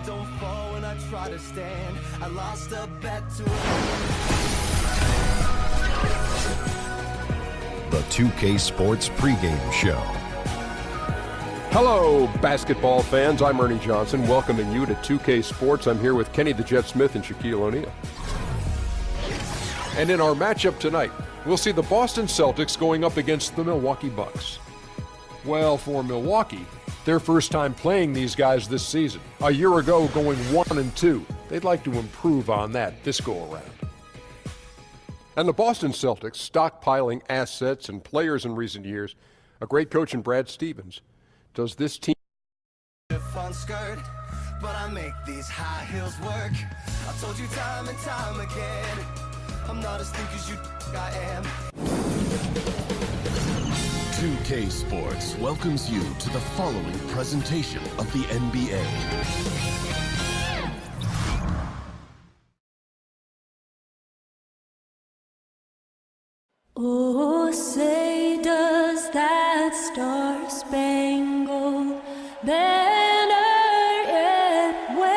don't fall when I try to stand. I lost a bet to The 2K Sports pregame show. Hello, basketball fans. I'm Ernie Johnson, welcoming you to 2K Sports. I'm here with Kenny the Jet Smith and Shaquille O'Neal. And in our matchup tonight, we'll see the Boston Celtics going up against the Milwaukee Bucks. Well, for Milwaukee, their first time playing these guys this season. A year ago, going 1-2. They'd like to improve on that this go-around. And the Boston Celtics, stockpiling assets and players in recent years, a great coach in Brad Stevens. Does this team fun skirt, but I make these high heels work. I told you time and time again, I'm not as thick as you I am. 2K Sports welcomes you to the following presentation of the NBA. Oh, say does that star-spangled banner yet wave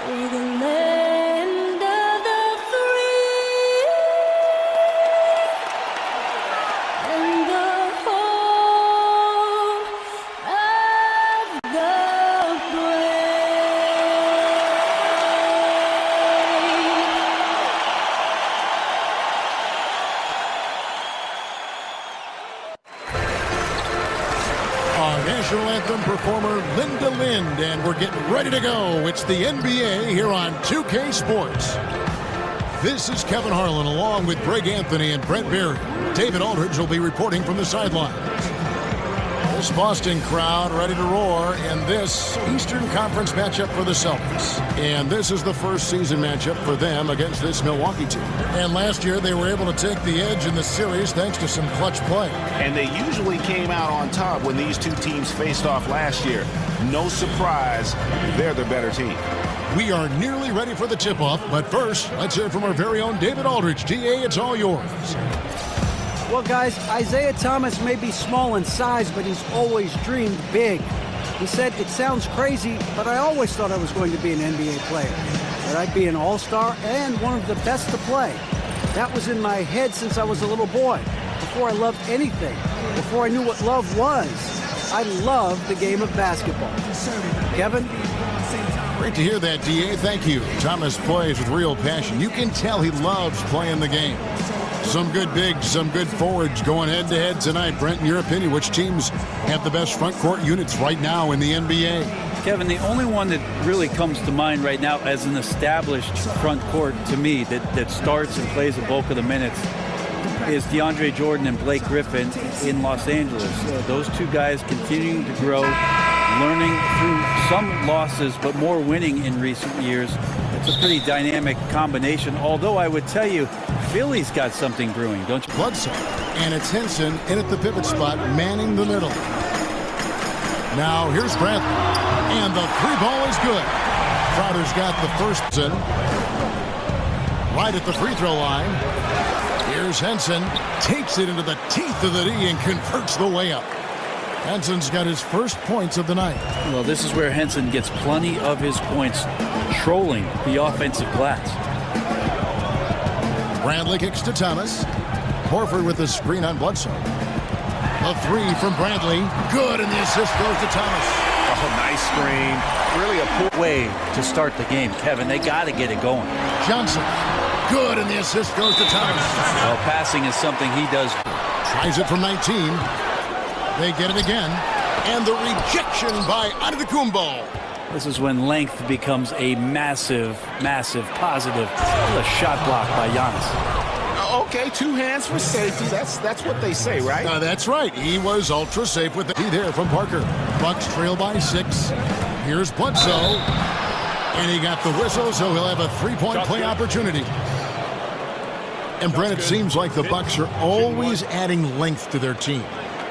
o'er the land of the free and the home of the National anthem performer Linda Lind, and we're getting ready to go. It's the NBA here on 2K Sports. This is Kevin Harlan along with Greg Anthony and Brent Berry. David Aldridge will be reporting from the sidelines. This Boston crowd ready to roar in this Eastern Conference matchup for the Celtics. And this is the first season matchup for them against this Milwaukee team. And last year they were able to take the edge in the series thanks to some clutch play. And they usually came out on top when these two teams faced off last year. No surprise, they're the better team. We are nearly ready for the tip-off, but first, let's hear from our very own David Aldridge. DA, it's all yours. Well, guys, Isaiah Thomas may be small in size, but he's always dreamed big. He said, it sounds crazy, but I always thought I was going to be an NBA player, that I'd be an all-star and one of the best to play. That was in my head since I was a little boy, before I loved anything, before I knew what love was. I loved the game of basketball. Kevin? Great to hear that, DA. Thank you. Thomas plays with real passion. You can tell he loves playing the game. Some good bigs, some good forwards going head-to-head tonight. Brent, in your opinion, which teams have the best front court units right now in the NBA? Kevin, the only one that really comes to mind right now as an established front court to me that starts and plays the bulk of the minutes is DeAndre Jordan and Blake Griffin in Los Angeles. Those two guys continuing to grow, learning through some losses, but more winning in recent years. It's a pretty dynamic combination, although I would tell you, Philly's got something brewing, don't you? Bledsoe, and it's Henson in at the pivot spot, manning the middle. Now here's Bradley, and the three ball is good. Crowder's got the first in, right at the free throw line. Here's Henson, takes it into the teeth of the D and converts the layup. Henson's got his first points of the night. Well, this is where Henson gets plenty of his points, trolling the offensive glass. Bradley kicks to Thomas. Horford with the screen on Bledsoe. A three from Bradley. Good, and the assist goes to Thomas. Oh, nice screen. Really a poor way to start the game, Kevin. They got to get it going. Johnson. Good, and the assist goes to Thomas. Well, passing is something he does. Tries it from 19. They get it again. And the rejection by Antetokounmpo. This is when length becomes a massive, massive positive. A shot block by Giannis. Okay, two hands for safety. That's what they say, right? That's right. He was ultra safe with the D there from Parker. Bucks trail by 6. Here's Bledsoe. And he got the whistle, so he'll have a three-point play opportunity. And Brent, it seems like the Bucks are always adding length to their team.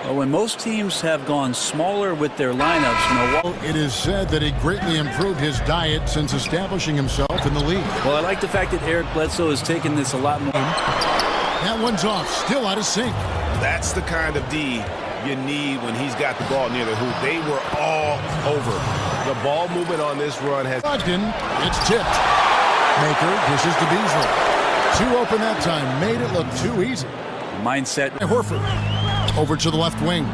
Well, when most teams have gone smaller with their lineups, Milwaukee. It is said that he greatly improved his diet since establishing himself in the league. Well, I like the fact that Eric Bledsoe has taken this a lot more. That one's off, still out of sync. That's the kind of D you need when he's got the ball near the hoop. They were all over. The ball movement on this run has... Brogdon, it's tipped. Maker dishes to Beasley. Too open that time. Made it look too easy. Mindset. Horford. Over to the left wing.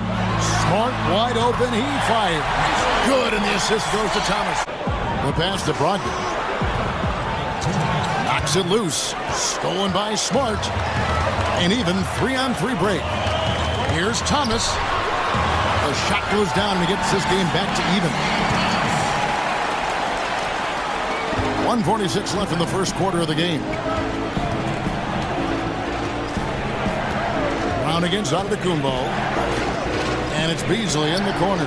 Smart, wide open. He fired. Good, and the assist goes to Thomas. The pass to Brogdon. Knocks it loose. Stolen by Smart. An even 3-on-3 break. Here's Thomas. The shot goes down and he gets this game back to even. 1:46 left in the first quarter of the game. Brown against Antetokounmpo. And it's Beasley in the corner.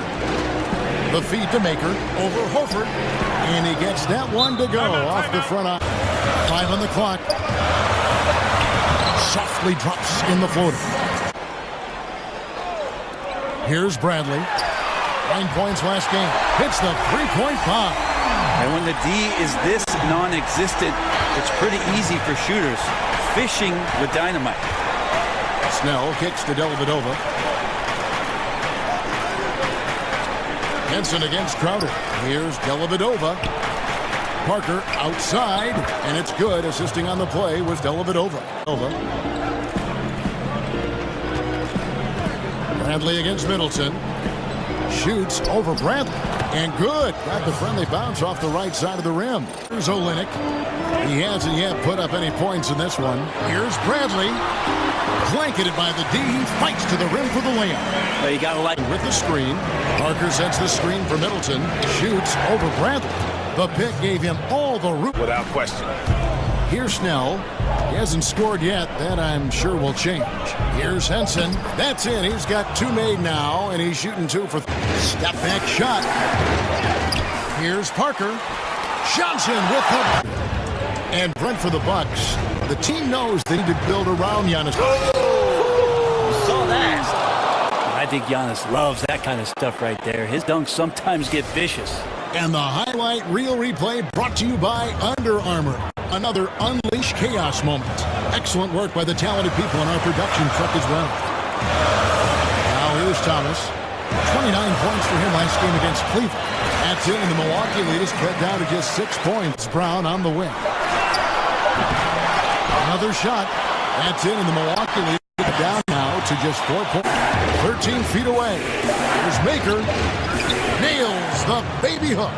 The feed to Maker over Horford. And he gets that one to go off the front eye. 5 on the clock. Softly drops in the floater. Here's Bradley. 9 points last game. Hits the three-point bomb. And when the D is this non-existent, it's pretty easy for shooters. Fishing with dynamite. Snell kicks to Dellavedova. Henson against Crowder. Here's Dellavedova. Parker outside, and it's good. Assisting on the play was Dellavedova. Bradley against Middleton. Shoots over Bradley. And good. Got the friendly bounce off the right side of the rim. Here's Olynyk. He hasn't yet put up any points in this one. Here's Bradley. Blanketed by the D. He fights to the rim for the layup. Well, you got to like with the screen. Parker sets the screen for Middleton. Shoots over Bradley. The pick gave him all the room. Without question. Here's Snell. He hasn't scored yet. That I'm sure will change. Here's Henson. That's it. He's got 2 made now, and he's shooting 2 for step back shot. Here's Parker. Johnson with the... And Brent for the Bucks. The team knows they need to build around Giannis. saw that. I think Giannis loves that kind of stuff right there. His dunks sometimes get vicious. And the highlight reel replay brought to you by Under Armour. Another Unleash Chaos moment. Excellent work by the talented people in our production truck as well. Now here's Thomas. 29 points for him last game against Cleveland. That's it, and the Milwaukee lead is cut down to just 6 points. Brown on the win. Another shot. That's it, and the Milwaukee lead is down now to just 4 points. 13 feet away. Here's Maker. Nails the baby hook.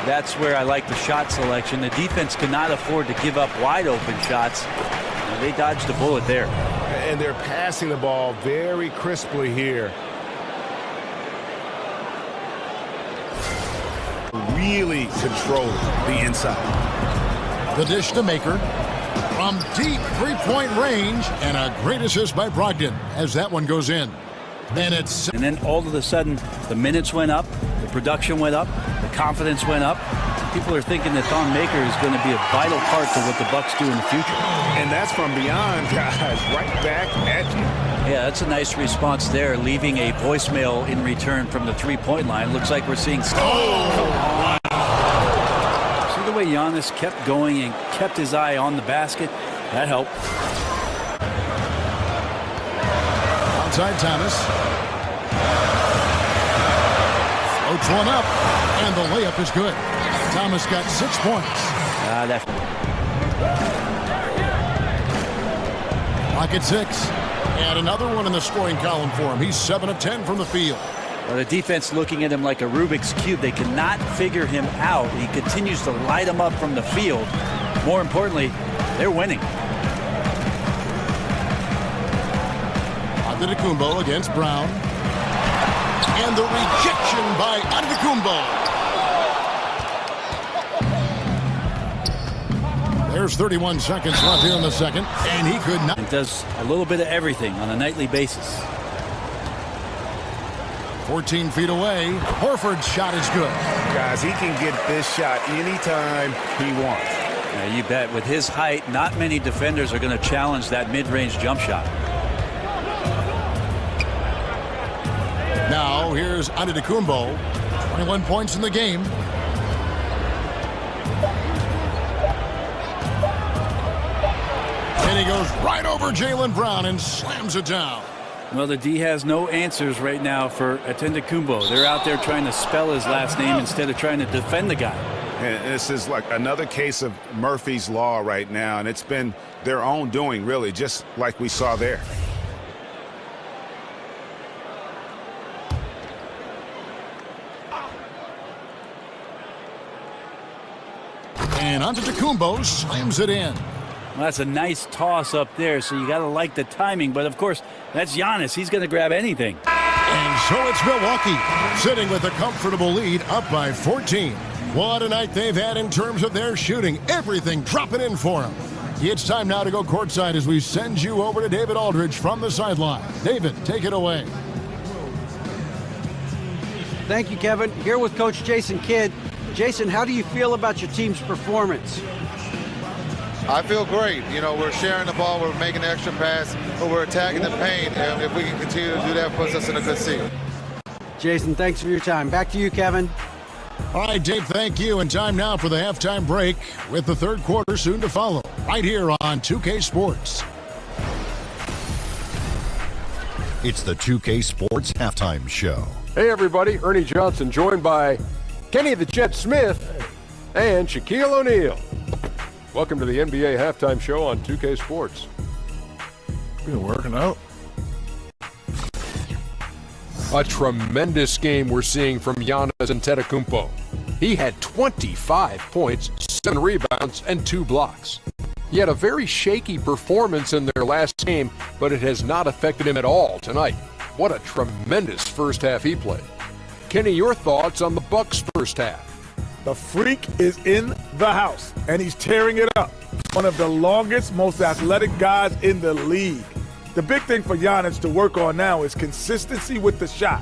That's where I like the shot selection. The defense cannot afford to give up wide open shots. They dodged a bullet there. And they're passing the ball very crisply here. Really control the inside. The dish to Maker. From deep three-point range. And a great assist by Brogdon as that one goes in. And then all of a sudden, the minutes went up, the production went up, the confidence went up. People are thinking that Thon Maker is going to be a vital part to what the Bucks do in the future. And that's from beyond, guys, right back at you. Yeah, that's a nice response there, leaving a voicemail in return from the three-point line. Looks like we're seeing... Oh! See the way Giannis kept going and kept his eye on the basket? That helped. Outside Thomas. Floats one up, and the layup is good. Thomas got 6 points. Lock at 6. And another one in the scoring column for him. He's 7 of 10 from the field. Well, the defense looking at him like a Rubik's Cube. They cannot figure him out. He continues to light them up from the field. More importantly, they're winning. Antetokounmpo against Brown. And the rejection by Antetokounmpo. There's 31 seconds left here in the second, and he could not. It does a little bit of everything on a nightly basis. 14 feet away. Horford's shot is good. Guys, he can get this shot anytime he wants. Yeah, you bet. With his height, not many defenders are going to challenge that mid-range jump shot. Now, here's Antetokounmpo. 21 points in the game. And he goes right over Jaylen Brown and slams it down. Well, the D has no answers right now for Antetokounmpo. They're out there trying to spell his last name instead of trying to defend the guy. And this is like another case of Murphy's Law right now, and it's been their own doing, really, just like we saw there. And Antetokounmpo slams it in. Well, that's a nice toss up there, so you got to like the timing. But, of course, that's Giannis. He's going to grab anything. And so it's Milwaukee, sitting with a comfortable lead, up by 14. What a night they've had in terms of their shooting. Everything dropping in for them. It's time now to go courtside as we send you over to David Aldridge from the sideline. David, take it away. Thank you, Kevin. Here with Coach Jason Kidd. Jason, how do you feel about your team's performance? I feel great. You know, we're sharing the ball, we're making the extra pass, but we're attacking the paint, and if we can continue to do that, puts us in a good seat. Jason, thanks for your time. Back to you, Kevin. All right, Dave, thank you. And time now for the halftime break with the third quarter soon to follow right here on 2K Sports. It's the 2K Sports Halftime Show. Hey, everybody. Ernie Johnson joined by Kenny the Jet Smith and Shaquille O'Neal. Welcome to the NBA Halftime Show on 2K Sports. Been working out. A tremendous game we're seeing from Giannis Antetokounmpo. He had 25 points, 7 rebounds, and 2 blocks. He had a very shaky performance in their last game, but it has not affected him at all tonight. What a tremendous first half he played. Kenny, your thoughts on the Bucks' first half? The freak is in the house, and he's tearing it up. One of the longest, most athletic guys in the league. The big thing for Giannis to work on now is consistency with the shot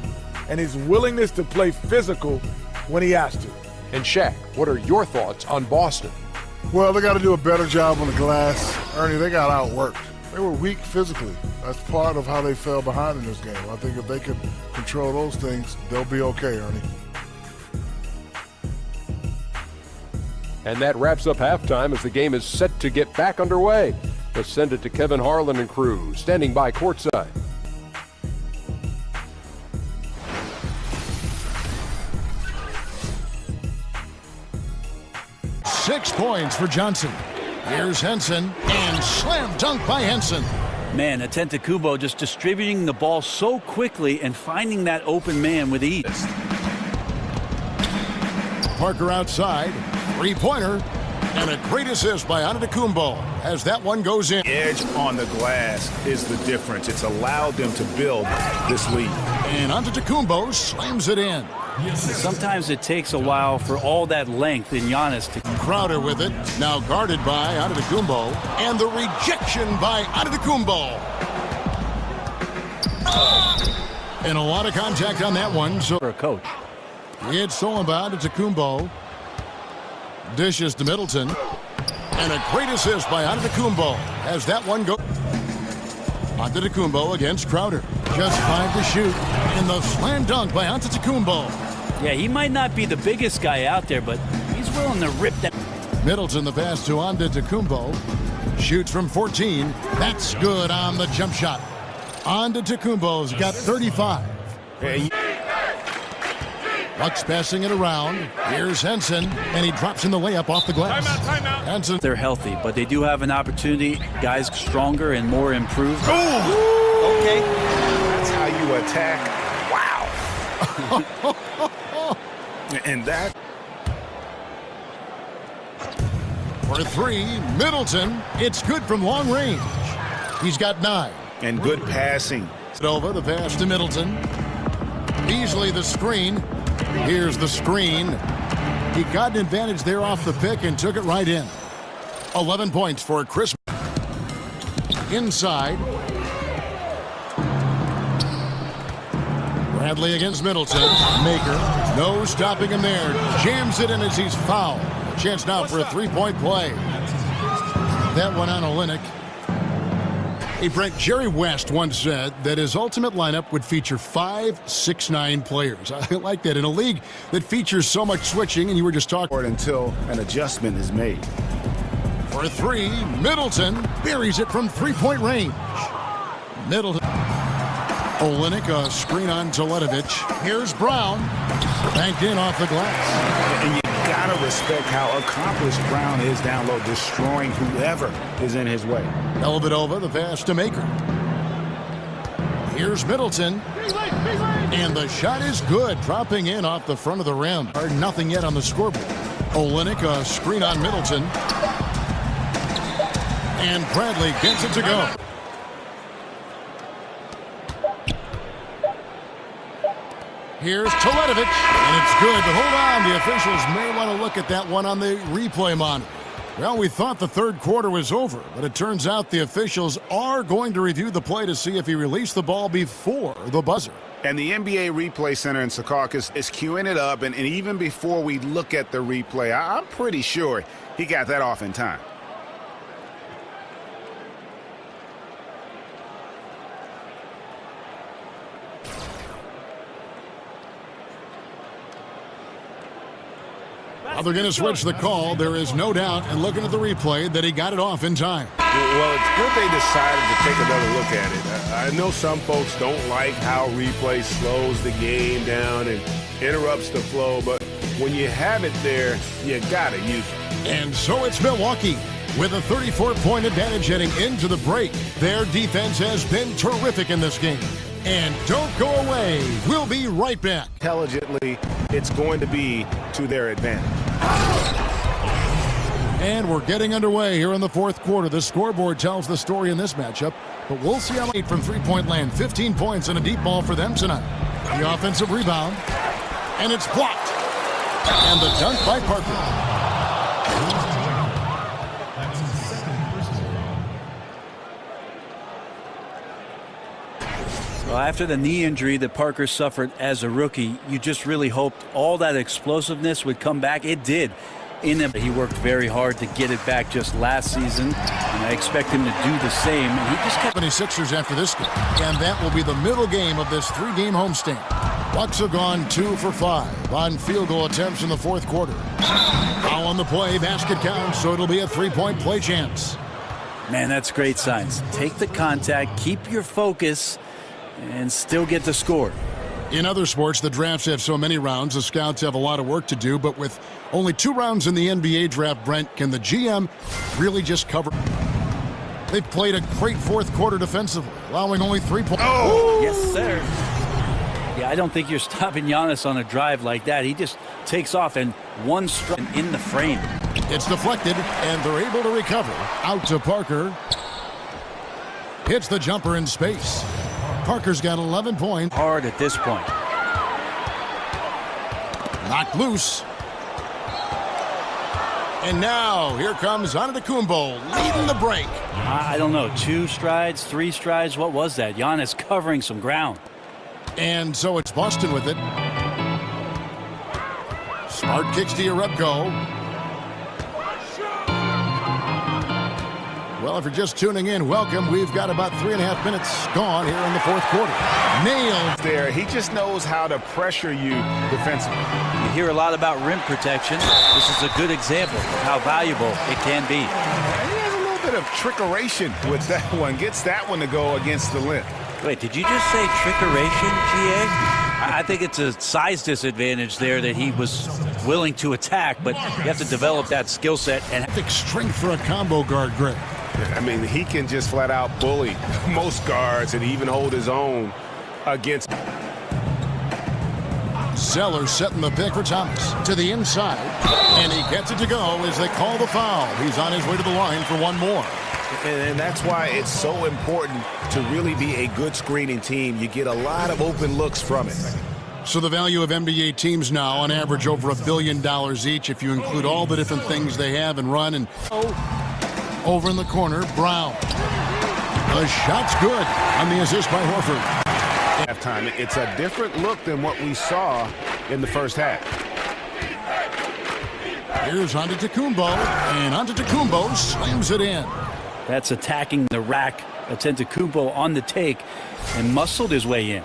and his willingness to play physical when he has to. And Shaq, what are your thoughts on Boston? Well, they got to do a better job on the glass. Ernie, they got outworked. They were weak physically. That's part of how they fell behind in this game. I think if they can control those things, they'll be okay, Ernie. And that wraps up halftime as the game is set to get back underway. Let's send it to Kevin Harlan and crew, standing by courtside. Six points for Johnson. Here's Henson, and slam dunk by Henson. Man, Antetokounmpo just distributing the ball so quickly and finding that open man with ease. Parker outside, three-pointer, and a great assist by Antetokounmpo as that one goes in. Edge on the glass is the difference. It's allowed them to build this lead. And Antetokounmpo slams it in. Sometimes it takes a while for all that length in Giannis to... Crowder with it, now guarded by Antetokounmpo, and the rejection by Antetokounmpo. And a lot of contact on that one. So for a coach. It's stolen by Antetokounmpo. Dishes to Middleton. And a great assist by Antetokounmpo as that one goes. Antetokounmpo against Crowder. Just 5 to shoot. And the slam dunk by Antetokounmpo. Yeah, he might not be the biggest guy out there, but he's willing to rip that. Middleton the pass to Antetokounmpo. Shoots from 14. That's good on the jump shot. Antetokounmpo's got 35. Hey. Bucks passing it around. Here's Henson, and he drops in the layup off the glass. Timeout. Henson. They're healthy, but they do have an opportunity. Guys stronger and more improved. Ooh. Okay. That's how you attack. Wow. And that. For 3, Middleton. It's good from long range. He's got 9. And good passing. Over the pass to Middleton. Beasley the screen. Here's the screen. He got an advantage there off the pick and took it right in. 11 points for Chris. Inside. Bradley against Middleton. Maker. No stopping him there. Jams it in as he's fouled. Chance now for a three-point play. That one on Olynyk. Hey, Brent, Jerry West once said that his ultimate lineup would feature 5 6'9" players. I like that. In a league that features so much switching, and you were just talking. Until an adjustment is made. For 3, Middleton buries it from three-point range. Middleton. Olynyk, a screen on Teletovic. Here's Brown. Banked in off the glass. And you gotta respect how accomplished Brown is down low, destroying whoever is in his way. Elvedova, the pass to Maker. Here's Middleton. And the shot is good, dropping in off the front of the rim. Nothing yet on the scoreboard. Olynyk, a screen on Middleton. And Bradley gets it to go. Here's Teletovic, and it's good, but hold on. The officials may want to look at that one on the replay monitor. Well, we thought the third quarter was over, but it turns out the officials are going to review the play to see if he released the ball before the buzzer. And the NBA Replay Center in Secaucus is queuing it up, and even before we look at the replay, I'm pretty sure he got that off in time. Now they're going to switch the call. There is no doubt, and looking at the replay, that he got it off in time. Well, it's good they decided to take another look at it. I know some folks don't like how replay slows the game down and interrupts the flow, but when you have it there, you got to use it. And so it's Milwaukee with a 34-point advantage heading into the break. Their defense has been terrific in this game. And don't go away. We'll be right back. Intelligently, it's going to be to their advantage. And we're getting underway here in the fourth quarter. The scoreboard tells the story in this matchup, but we'll see how late from three-point land. 15 points and a deep ball for them tonight. The offensive rebound, and it's blocked. And the dunk by Parker. Well, after the knee injury that Parker suffered as a rookie, you just really hoped all that explosiveness would come back. It did. He worked very hard to get it back just last season, and I expect him to do the same. And he just kept 76ers after this game, and that will be the middle game of this three-game homestand. Bucks have gone 2 for 5 on field goal attempts in the fourth quarter. Foul on the play, basket counts, so it'll be a three-point play chance. Man, that's great signs. Take the contact, keep your focus, and still get the score. In other sports, the drafts have so many rounds, the scouts have a lot of work to do, but with only 2 rounds in the NBA draft, Brent, can the GM really just cover? They've played a great fourth quarter defensively, allowing only 3 points. Oh! Yes, sir. Yeah, I don't think you're stopping Giannis on a drive like that. He just takes off and one strike in the frame. It's deflected, and they're able to recover. Out to Parker. Hits the jumper in space. Parker's got 11 points. Hard at this point. Knocked loose. And now, here comes Antetokounmpo leading the break. I don't know, 2 strides, 3 strides, what was that? Giannis covering some ground. And so it's Boston with it. Smart kicks to Jerebko. Well, if you're just tuning in, welcome. We've got about 3.5 minutes gone here in the fourth quarter. Nailed there. He just knows how to pressure you defensively. You hear a lot about rim protection. This is a good example of how valuable it can be. And he has a little bit of trickeration with that one. Gets that one to go against the limb. Wait, did you just say trickeration, GA? I think it's a size disadvantage there that he was willing to attack, but you have to develop that skill set. And thick strength for a combo guard, Greg. I mean, he can just flat out bully most guards and even hold his own against. Zeller setting the pick for Thomas to the inside, and he gets it to go as they call the foul. He's on his way to the line for one more. And that's why it's so important to really be a good screening team. You get a lot of open looks from it. So the value of NBA teams now on average over $1 billion each if you include all the different things they have and run. And over in the corner, Brown. The shot's good on the assist by Horford. Halftime, it's a different look than what we saw in the first half. Here's Antetokounmpo, and Antetokounmpo slams it in. That's attacking the rack. Antetokounmpo on the take and muscled his way in.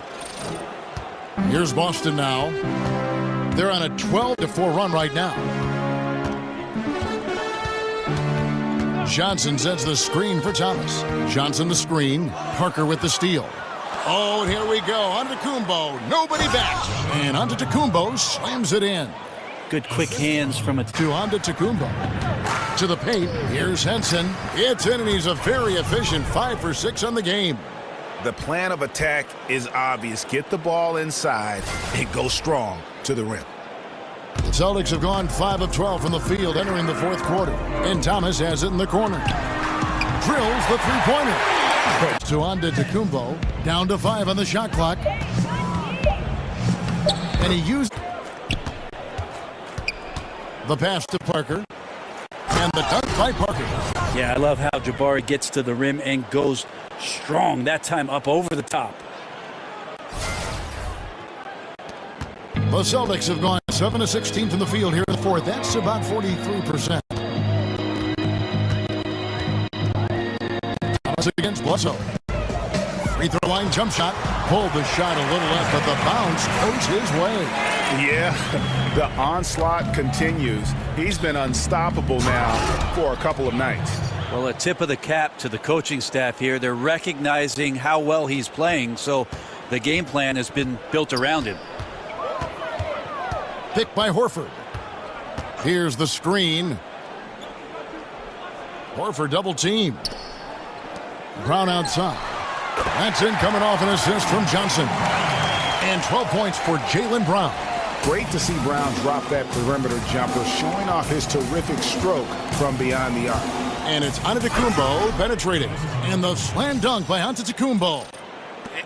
Here's Boston now. They're on a 12-4 run right now. Johnson sets the screen for Thomas. Johnson the screen. Parker with the steal. Oh, and here we go. Antetokounmpo, nobody backs. And Antetokounmpo slams it in. Good quick hands from a... To Antetokounmpo. To the paint. Here's Henson. It's in, and he's a very efficient 5 for 6 on the game. The plan of attack is obvious. Get the ball inside and go strong to the rim. The Celtics have gone 5 of 12 from the field entering the fourth quarter. And Thomas has it in the corner. Drills the three-pointer. To Antetokounmpo. Down to 5 on the shot clock. And he used the pass to Parker. And the dunk by Parker. Yeah, I love how Jabari gets to the rim and goes strong. That time up over the top. The Celtics have gone 7 of 16 from the field here in the fourth. That's about 43%. Thomas against Bledsoe. Free throw line jump shot. Pulled the shot a little left, but the bounce goes his way. Yeah, the onslaught continues. He's been unstoppable now for a couple of nights. Well, a tip of the cap to the coaching staff here. They're recognizing how well he's playing, so the game plan has been built around him. Picked by Horford. Here's the screen. Horford double team. Brown outside. That's in, coming off an assist from Johnson. And 12 points for Jaylen Brown. Great to see Brown drop that perimeter jumper, showing off his terrific stroke from beyond the arc. And it's Antetokounmpo penetrating. And the slam dunk by Antetokounmpo.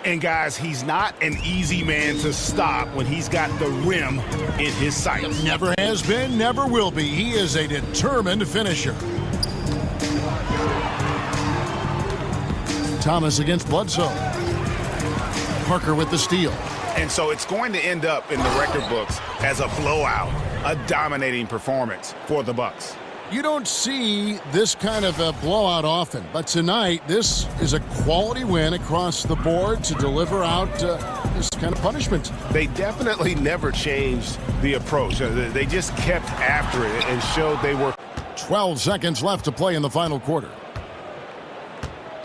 And guys, he's not an easy man to stop when he's got the rim in his sights. Never has been, never will be. He is a determined finisher. Thomas against Bledsoe. Parker with the steal. And so it's going to end up in the record books as a blowout, a dominating performance for the Bucks. You don't see this kind of a blowout often, but tonight this is a quality win across the board to deliver out this kind of punishment. They definitely never changed the approach. They just kept after it and showed they were. 12 seconds left to play in the final quarter.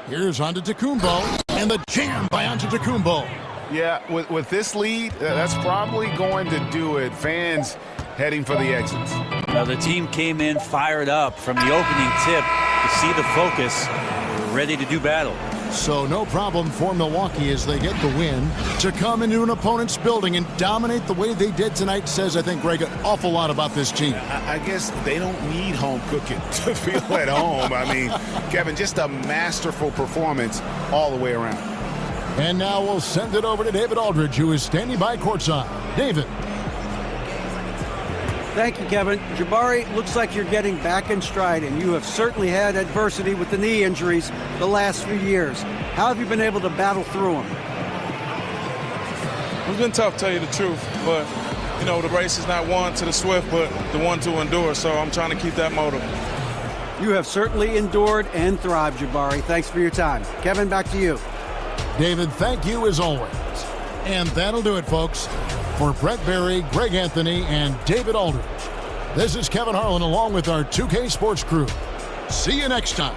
Here's Antetokounmpo, and the jam by Antetokounmpo. Yeah, with this lead, that's probably going to do it. Fans heading for the exits. Now the team came in fired up from the opening tip to see the focus, ready to do battle. So no problem for Milwaukee as they get the win. To come into an opponent's building and dominate the way they did tonight says, I think, Greg, an awful lot about this team. I guess they don't need home cooking to feel at home. I mean, Kevin, just a masterful performance all the way around. And now we'll send it over to David Aldridge, who is standing by courtside. David. Thank you, Kevin. Jabari, looks like you're getting back in stride, and you have certainly had adversity with the knee injuries the last few years. How have you been able to battle through them? It's been tough, to tell you the truth, but, you know, the race is not won to the swift, but the one to endure, so I'm trying to keep that motive. You have certainly endured and thrived, Jabari. Thanks for your time. Kevin, back to you. David, thank you as always. And that'll do it, folks. For Brett Berry, Greg Anthony, and David Aldridge, this is Kevin Harlan along with our 2K Sports crew. See you next time.